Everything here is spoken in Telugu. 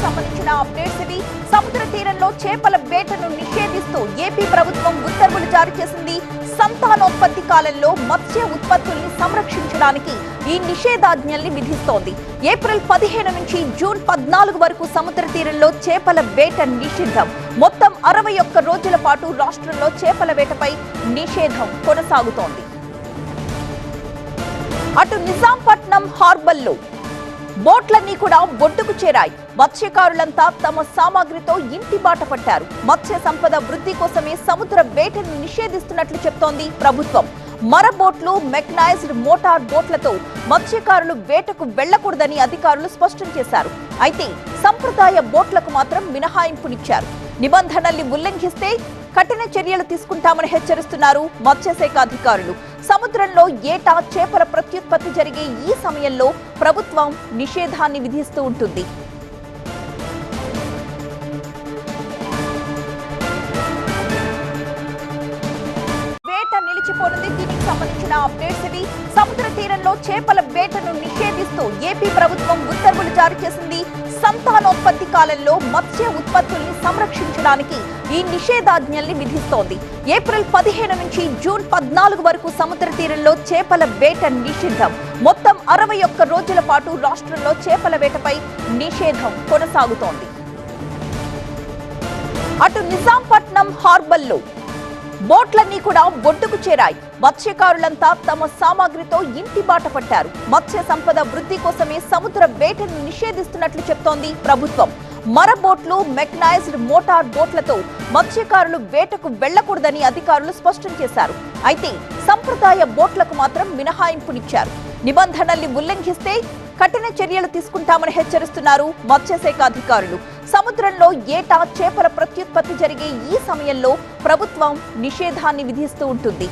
సంబంధించిన అప్డేట్స్ ఇవి. సముద్ర తీరంలో చేపల వేటను నిషేధిస్తూ ఏపీ ప్రభుత్వం ఉత్తర్వులు జారీ చేసింది. సంతానోత్పత్తి కాలంలో మత్స్య ఉత్పత్తుల్ని సంరక్షించడానికి ఈ నిషేధాజ్ఞల్ని విధిస్తోంది. ఏప్రిల్ 15 నుంచి జూన్ 14 వరకు సముద్ర తీరంలో చేపల వేట నిషిద్ధం. మొత్తం 61 రోజుల పాటు రాష్ట్రంలో చేపల వేటపై నిషేధం కొనసాగుతోంది. అటు నిజాంపట్నం హార్బర్లో బోట్లన్నీ కూడా ఒడ్డుకు చేరాయి. మత్స్యకారులంతా తమ సామాగ్రితో ఇంటి బాట పట్టారు. మత్స్య సంపద వృద్ధి కోసమే సముద్ర వేటను నిషేధిస్తున్నట్లు చెప్తోంది ప్రభుత్వం. మర బోట్లు, మెకనైజ్డ్ మోటార్ బోట్లతో మత్స్యకారులు వేటకు వెళ్లకూడదని అధికారులు స్పష్టం చేశారు. అయితే సంప్రదాయ బోట్లకు మాత్రం మినహాయింపునిచ్చారు. నిబంధనల్ని ఉల్లంఘిస్తే కఠిన చర్యలు తీసుకుంటామని హెచ్చరిస్తున్నారు మత్స్యశాఖ అధికారులు. సముద్రంలో ఏటా చేపల ప్రత్యుత్పత్తి జరిగే ఈ సమయంలో ప్రభుత్వం నిషేధాన్ని విధిస్తూ ఉంటుంది. వేట నిలిచిపోనుంది. దీనికి సంబంధించిన అప్డేట్స్ ఇవి. సముద్ర తీరంలో చేపల వేటను నిషేధిస్తూ ఏపీ ప్రభుత్వం ఉత్తర్వులు జారీ చేసింది. సంతానోత్పత్తి కాలంలో మత్స్య ఉత్పత్తుల్ని సంరక్షించడానికి ఈ నిషేధాజ్ఞల్ని విధిస్తోంది. ఏప్రిల్ 15 నుంచి జూన్ 14 వరకు సముద్ర తీరంలో చేపల వేట నిషిద్ధం. మొత్తం 61 రోజుల పాటు రాష్ట్రంలో చేపల వేటపై నిషేధం కొనసాగుతోంది. అటు నిజాంపట్నం హార్బర్లో బోట్లన్నీ కూడా ఒడ్డుకు చేరాయి. మత్స్యకారులంతా తమ సామాగ్రితో ఇంటి బాట పట్టారు. మత్స్య సంపద వృద్ధి కోసమే సముద్ర వేటను నిషేధిస్తున్నట్లు చెప్తోంది ప్రభుత్వం. మర బోట్లు, మెకనైజ్డ్ మోటార్ బోట్లతో మత్స్యకారులు వేటకు వెళ్లకూడదని అధికారులు స్పష్టం చేశారు. అయితే సంప్రదాయ బోట్లకు మాత్రం మినహాయింపునిచ్చారు. నిబంధనల్ని ఉల్లంఘిస్తే కఠిన చర్యలు తీసుకుంటామని హెచ్చరిస్తున్నారు మత్స్యశాఖ అధికారులు. సముద్రంలో ఏటా చేపల ప్రత్యుత్పత్తి జరిగే ఈ సమయంలో ప్రభుత్వం నిషేధాన్ని విధిస్తూ ఉంటుంది.